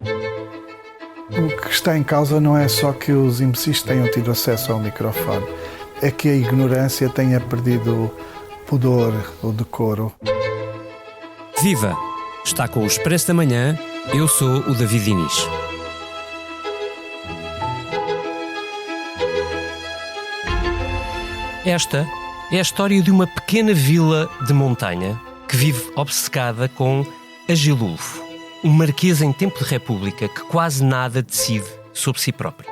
O que está em causa não é só que os imbecis tenham tido acesso ao microfone, é que a ignorância tenha perdido o pudor, o decoro. Viva! Está com o Expresso da Manhã, eu sou o David Diniz. Esta é a história de uma pequena vila de montanha que vive obcecada com Agilulfo, um marquês em tempo de república que quase nada decide sobre si próprio,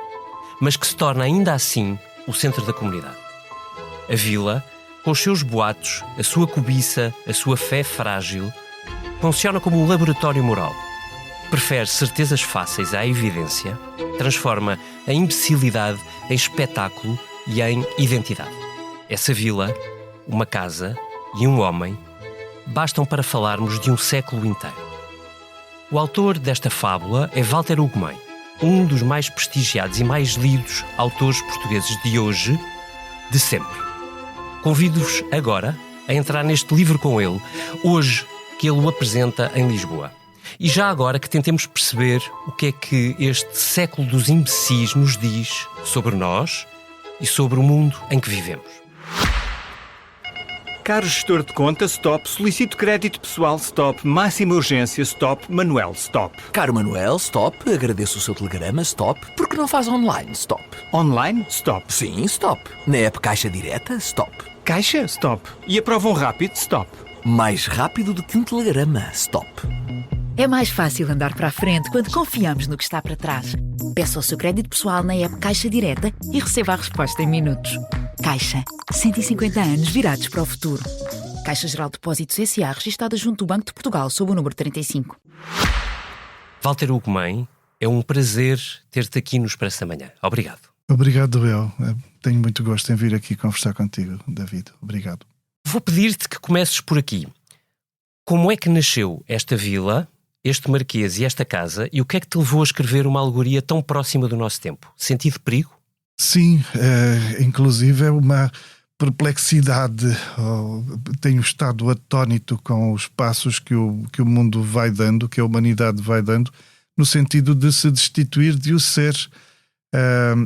mas que se torna ainda assim o centro da comunidade. A vila, com os seus boatos, a sua cobiça, a sua fé frágil, funciona como um laboratório moral. Prefere certezas fáceis à evidência, transforma a imbecilidade em espetáculo e em identidade. Essa vila, uma casa e um homem bastam para falarmos de um século inteiro. O autor desta fábula é Walter Ugumem, um dos mais prestigiados e mais lidos autores portugueses de hoje, de sempre. Convido-vos agora a entrar neste livro com ele, hoje que ele o apresenta em Lisboa. E já agora que tentemos perceber o que é que este século dos imbecis nos diz sobre nós e sobre o mundo em que vivemos. Caro gestor de conta, stop. Solicito crédito pessoal, stop. Máxima urgência, stop. Manuel, stop. Caro Manuel, stop. Agradeço o seu telegrama, stop. Por que não faz online, stop? Online, stop. Sim, stop. Na app Caixa Direta, stop. Caixa, stop. E aprovam rápido, stop. Mais rápido do que um telegrama, stop. É mais fácil andar para a frente quando confiamos no que está para trás. Peça o seu crédito pessoal na app Caixa Direta e receba a resposta em minutos. Caixa, 150 anos virados para o futuro. Caixa Geral de Depósitos S.A. registada junto do Banco de Portugal sob o número 35. Walter Ugumem, é um prazer ter-te aqui no Expresso da Manhã. Obrigado. Obrigado, eu. Tenho muito gosto em vir aqui conversar contigo, David. Obrigado. Vou pedir-te que comeces por aqui. Como é que nasceu esta vila, este marquês e esta casa, e o que é que te levou a escrever uma alegoria tão próxima do nosso tempo? Sentido de perigo? Sim, inclusive é uma perplexidade. Tenho estado atónito com os passos que o mundo vai dando, que a humanidade vai dando, no sentido de se destituir de o ser.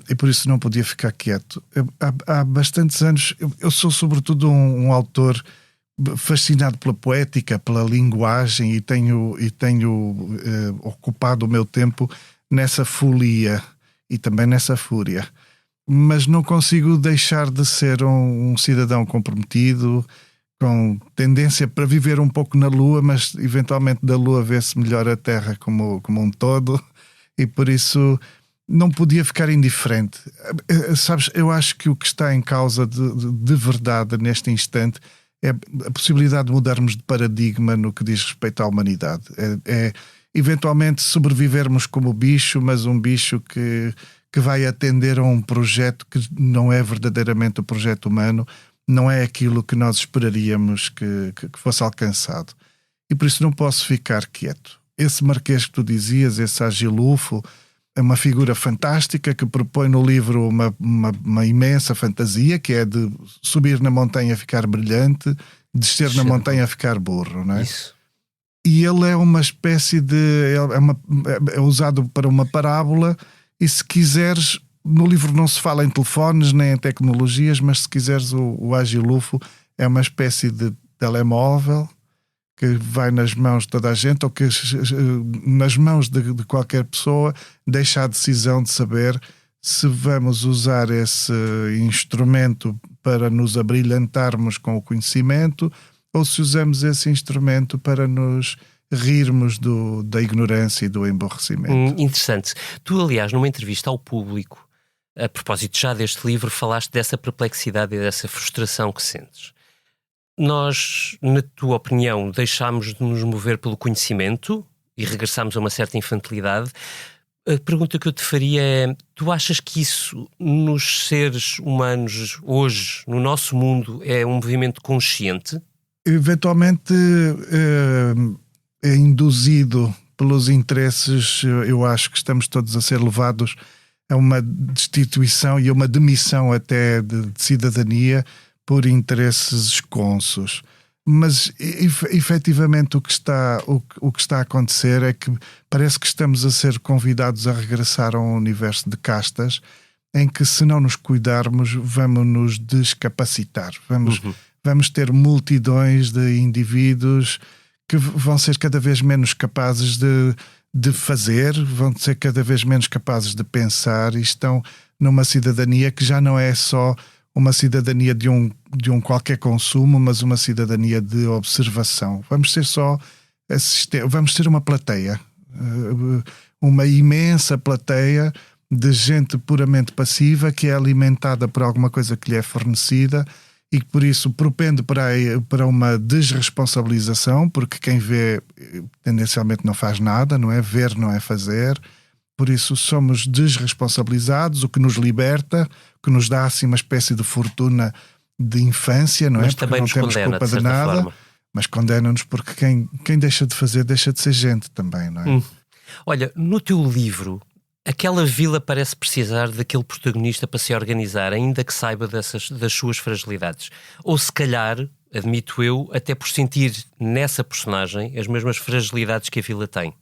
E por isso não podia ficar quieto. Há bastantes anos, eu sou sobretudo um autor fascinado pela poética, pela linguagem, e tenho ocupado o meu tempo nessa folia e também nessa fúria. Mas não consigo deixar de ser um cidadão comprometido, com tendência para viver um pouco na Lua, mas eventualmente da Lua vê-se melhor a Terra como um todo, e por isso não podia ficar indiferente. Sabes, eu acho que o que está em causa de verdade neste instante é a possibilidade de mudarmos de paradigma no que diz respeito à humanidade. É eventualmente sobrevivermos como bicho, mas um bicho que vai atender a um projeto que não é verdadeiramente o projeto humano, não é aquilo que nós esperaríamos que fosse alcançado. E por isso não posso ficar quieto. Esse marquês que tu dizias, esse Agilulfo, é uma figura fantástica que propõe no livro uma imensa fantasia, que é de subir na montanha a ficar brilhante, descer na montanha a ficar burro, não é? Isso. E ele é uma espécie de... é usado para uma parábola, e se quiseres, no livro não se fala em telefones nem em tecnologias, mas se quiseres o Agilulfo é uma espécie de telemóvel que vai nas mãos de toda a gente, ou que nas mãos de qualquer pessoa deixa a decisão de saber se vamos usar esse instrumento para nos abrilhantarmos com o conhecimento, ou se usamos esse instrumento para nos rirmos da ignorância e do emborrecimento. Interessante. Tu, aliás, numa entrevista ao Público, a propósito já deste livro, falaste dessa perplexidade e dessa frustração que sentes. Nós, na tua opinião, deixámos de nos mover pelo conhecimento e regressámos a uma certa infantilidade. A pergunta que eu te faria é: tu achas que isso, nos seres humanos hoje, no nosso mundo, é um movimento consciente? Eventualmente é induzido pelos interesses. Eu acho que estamos todos a ser levados a uma destituição e a uma demissão até de cidadania por interesses esconsos. Mas efetivamente o que está a acontecer é que parece que estamos a ser convidados a regressar a um universo de castas em que, se não nos cuidarmos, vamos nos descapacitar. Vamos ter multidões de indivíduos que vão ser cada vez menos capazes de fazer, vão ser cada vez menos capazes de pensar, e estão numa cidadania que já não é só uma cidadania de um qualquer consumo, mas uma cidadania de observação. Vamos ser uma plateia, uma imensa plateia de gente puramente passiva que é alimentada por alguma coisa que lhe é fornecida e que por isso propende para uma desresponsabilização, porque quem vê tendencialmente não faz nada, não é? Ver não é fazer. Por isso somos desresponsabilizados, o que nos liberta, que nos dá assim uma espécie de fortuna de infância, não é? Mas também porque não temos culpa de nada, forma. Mas condena-nos porque quem deixa de fazer deixa de ser gente também, não é? Olha, no teu livro, aquela vila parece precisar daquele protagonista para se organizar, ainda que saiba das suas fragilidades. Ou se calhar, admito eu, até por sentir nessa personagem as mesmas fragilidades que a vila tem.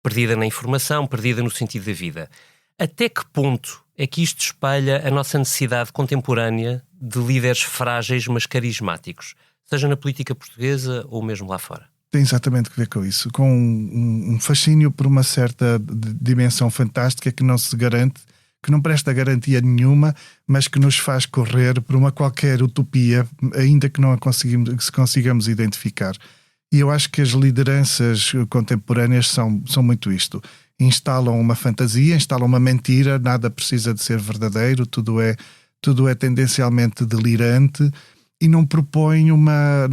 Perdida na informação, perdida no sentido da vida. Até que ponto é que isto espelha a nossa necessidade contemporânea de líderes frágeis, mas carismáticos, seja na política portuguesa ou mesmo lá fora? Tem exatamente a ver com isso, com um fascínio por uma certa dimensão fantástica que não se garante, que não presta garantia nenhuma, mas que nos faz correr por uma qualquer utopia, ainda que não a consigamos identificar. E eu acho que as lideranças contemporâneas são muito isto. Instalam uma fantasia, instalam uma mentira, nada precisa de ser verdadeiro, tudo é tendencialmente delirante, e não propõe uma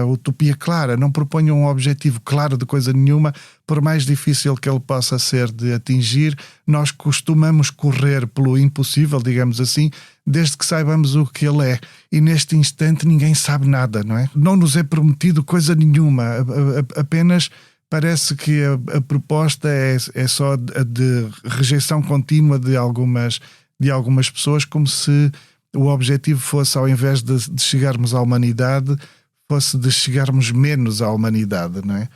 utopia clara, não propõe um objetivo claro de coisa nenhuma, por mais difícil que ele possa ser de atingir. Nós costumamos correr pelo impossível, digamos assim, desde que saibamos o que ele é. E neste instante ninguém sabe nada, não é? Não nos é prometido coisa nenhuma, apenas parece que a proposta é só a de rejeição contínua de algumas pessoas, como se o objetivo fosse, ao invés de chegarmos à humanidade, fosse de chegarmos menos à humanidade, não é?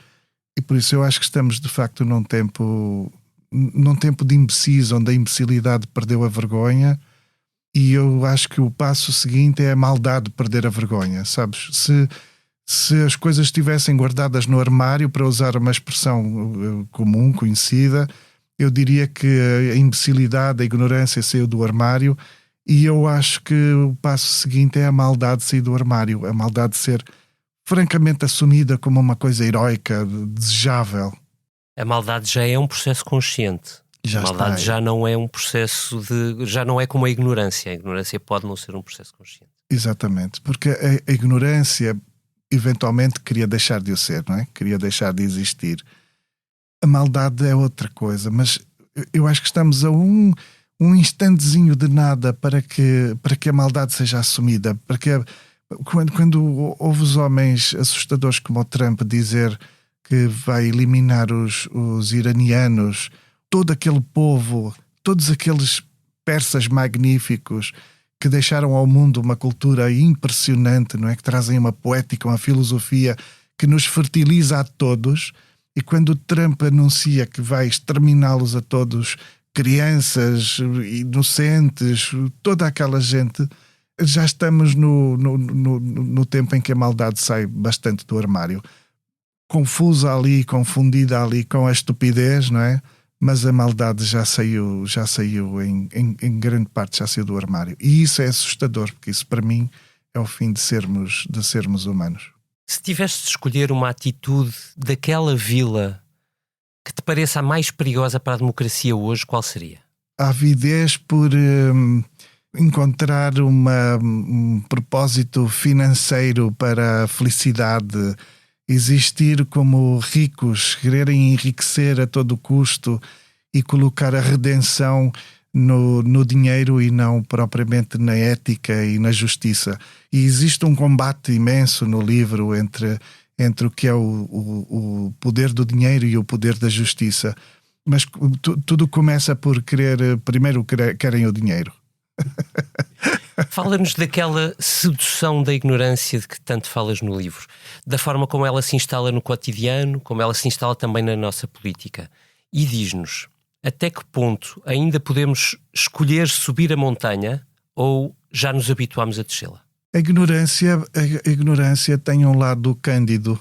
E por isso eu acho que estamos, de facto, num tempo de imbecis, onde a imbecilidade perdeu a vergonha, e eu acho que o passo seguinte é a maldade perder a vergonha, sabes? Se as coisas estivessem guardadas no armário, para usar uma expressão comum, conhecida, eu diria que a imbecilidade, a ignorância saiu do armário. E eu acho que o passo seguinte é a maldade sair do armário, a maldade ser francamente assumida como uma coisa heroica, desejável. A maldade já é um processo consciente. A maldade já não é um processo já não é como a ignorância. A ignorância pode não ser um processo consciente. Exatamente, porque a ignorância eventualmente queria deixar de o ser, não é? Queria deixar de existir. A maldade é outra coisa, mas eu acho que estamos a um instantezinho de nada para que a maldade seja assumida. Quando houve os homens assustadores como o Trump dizer que vai eliminar os iranianos, todo aquele povo, todos aqueles persas magníficos que deixaram ao mundo uma cultura impressionante, não é? Que trazem uma poética, uma filosofia que nos fertiliza a todos, e quando o Trump anuncia que vai exterminá-los a todos, crianças, inocentes, toda aquela gente, já estamos no tempo em que a maldade sai bastante do armário. Confusa ali, confundida ali com a estupidez, não é? Mas a maldade já saiu em grande parte, já saiu do armário. E isso é assustador, porque isso para mim é o fim de sermos humanos. Se tivesse de escolher uma atitude daquela vila que te pareça a mais perigosa para a democracia hoje, qual seria? A avidez por encontrar um propósito financeiro para a felicidade, existir como ricos, quererem enriquecer a todo custo e colocar a redenção no dinheiro e não propriamente na ética e na justiça. E existe um combate imenso no livro entre o que é o poder do dinheiro e o poder da justiça. Mas tudo começa por primeiro querem o dinheiro. Fala-nos daquela sedução da ignorância de que tanto falas no livro, da forma como ela se instala no cotidiano, como ela se instala também na nossa política. E diz-nos, até que ponto ainda podemos escolher subir a montanha ou já nos habituamos a descê-la? A ignorância tem um lado cândido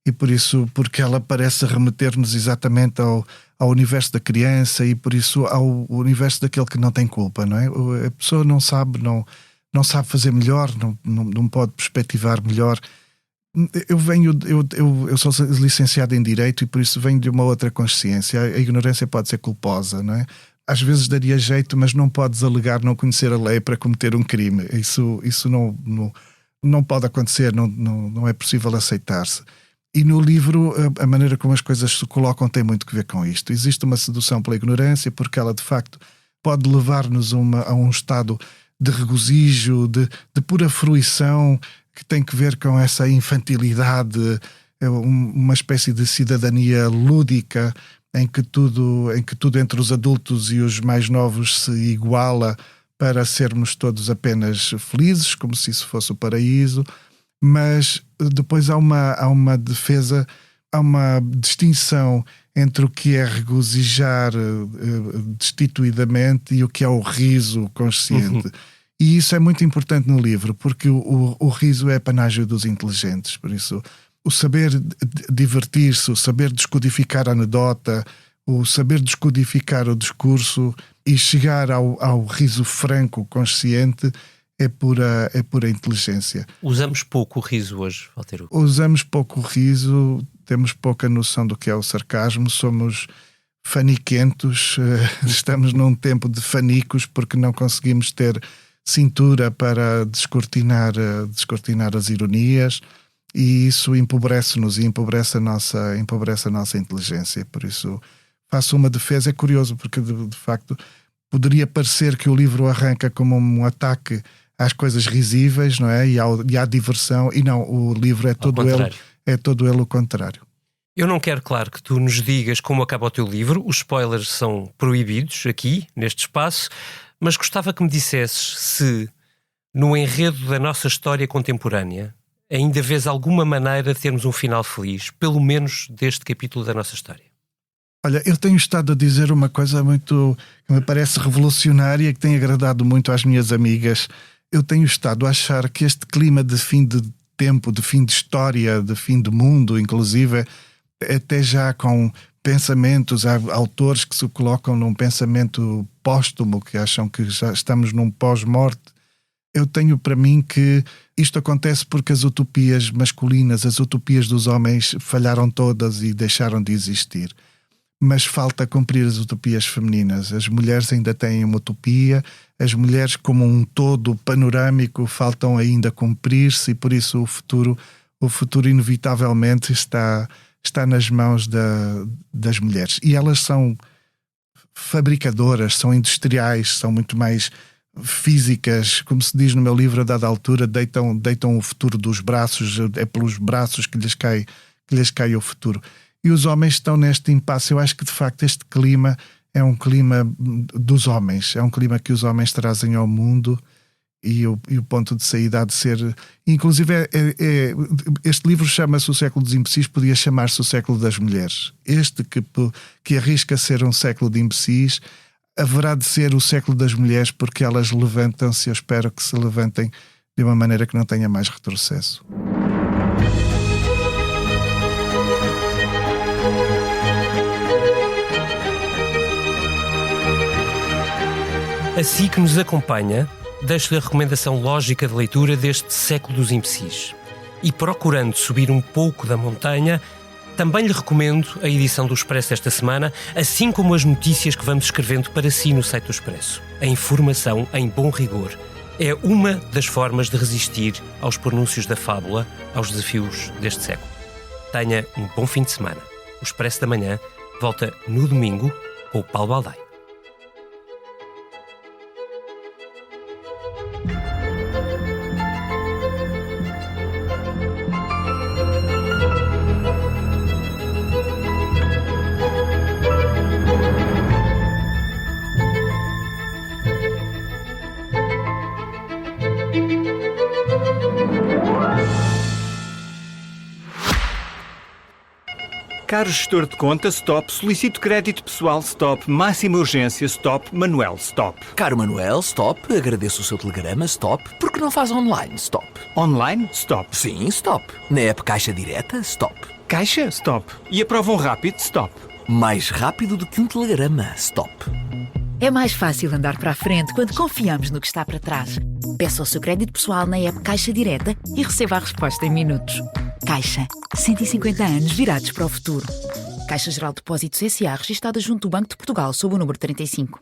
e por isso, porque ela parece remeter-nos exatamente ao universo da criança e por isso ao universo daquele que não tem culpa, não é? A pessoa não sabe fazer melhor, não pode perspectivar melhor. Eu sou licenciado em Direito e por isso venho de uma outra consciência. A ignorância pode ser culposa, não é? Às vezes daria jeito, mas não podes alegar não conhecer a lei para cometer um crime. Isso não pode acontecer, não é possível aceitar-se. E no livro, a maneira como as coisas se colocam tem muito que ver com isto. Existe uma sedução pela ignorância, porque ela de facto pode levar-nos a um estado de regozijo, de pura fruição, que tem que ver com essa infantilidade, uma espécie de cidadania lúdica, em que tudo entre os adultos e os mais novos se iguala para sermos todos apenas felizes, como se isso fosse o paraíso. Mas depois há uma defesa, há uma distinção entre o que é regozijar destituidamente e o que é o riso consciente. E isso é muito importante no livro, porque o riso é apanágio dos inteligentes. Por isso, o saber divertir-se, o saber descodificar a anedota, o saber descodificar o discurso e chegar ao riso franco, consciente, é pura inteligência. Usamos pouco o riso hoje, Walter Ugumem. Usamos pouco o riso, temos pouca noção do que é o sarcasmo, somos faniquentos, estamos num tempo de fanicos porque não conseguimos ter cintura para descortinar as ironias e isso empobrece-nos e empobrece a nossa inteligência. Por isso faço uma defesa. É curioso porque de facto poderia parecer que o livro arranca como um ataque às coisas risíveis, não é? E à diversão, e não, o livro é todo ele o contrário. Eu não quero, claro, que tu nos digas como acaba o teu livro, os spoilers são proibidos aqui, neste espaço, mas gostava que me dissesses se, no enredo da nossa história contemporânea, ainda vês alguma maneira de termos um final feliz, pelo menos deste capítulo da nossa história. Olha, eu tenho estado a dizer uma coisa muito que me parece revolucionária, que tem agradado muito às minhas amigas. Eu tenho estado a achar que este clima de fim de tempo, de fim de história, de fim do mundo, inclusive, até já com pensamentos, há autores que se colocam num pensamento póstumo, que acham que já estamos num pós-morte. Eu tenho para mim que isto acontece porque as utopias masculinas, as utopias dos homens falharam todas e deixaram de existir. Mas falta cumprir as utopias femininas. As mulheres ainda têm uma utopia, as mulheres como um todo panorâmico faltam ainda cumprir-se e por isso o futuro inevitavelmente está nas mãos das mulheres. E elas são fabricadoras, são industriais, são muito mais físicas, como se diz no meu livro, a dada altura, deitam o futuro dos braços, é pelos braços que lhes cai o futuro. E os homens estão neste impasse. Eu acho que de facto este clima é um clima dos homens, é um clima que os homens trazem ao mundo e o ponto de saída há de ser... Inclusive este livro chama-se O Século dos Imbecis, podia chamar-se O Século das Mulheres. Este que arrisca ser um século de imbecis haverá de ser o século das mulheres porque elas levantam-se, eu espero que se levantem de uma maneira que não tenha mais retrocesso. Assim que nos acompanha, deixo-lhe a recomendação lógica de leitura deste Século dos Imbecis. E procurando subir um pouco da montanha, também lhe recomendo a edição do Expresso desta semana, assim como as notícias que vamos escrevendo para si no site do Expresso. A informação em bom rigor é uma das formas de resistir aos pronúncios da fábula, aos desafios deste século. Tenha um bom fim de semana. O Expresso da Manhã volta no domingo com o Paulo Baldaia. Caro gestor de conta, stop. Solicito crédito pessoal, stop. Máxima urgência, stop. Manuel, stop. Caro Manuel, stop. Agradeço o seu telegrama, stop. Por que não faz online, stop? Online, stop. Sim, stop. Na app Caixa Direta, stop. Caixa, stop. E aprovam rápido, stop. Mais rápido do que um telegrama, stop. É mais fácil andar para a frente quando confiamos no que está para trás. Peça o seu crédito pessoal na app Caixa Direta e receba a resposta em minutos. Caixa. 150 anos virados para o futuro. Caixa Geral de Depósitos S.A. registada junto do Banco de Portugal sob o número 35.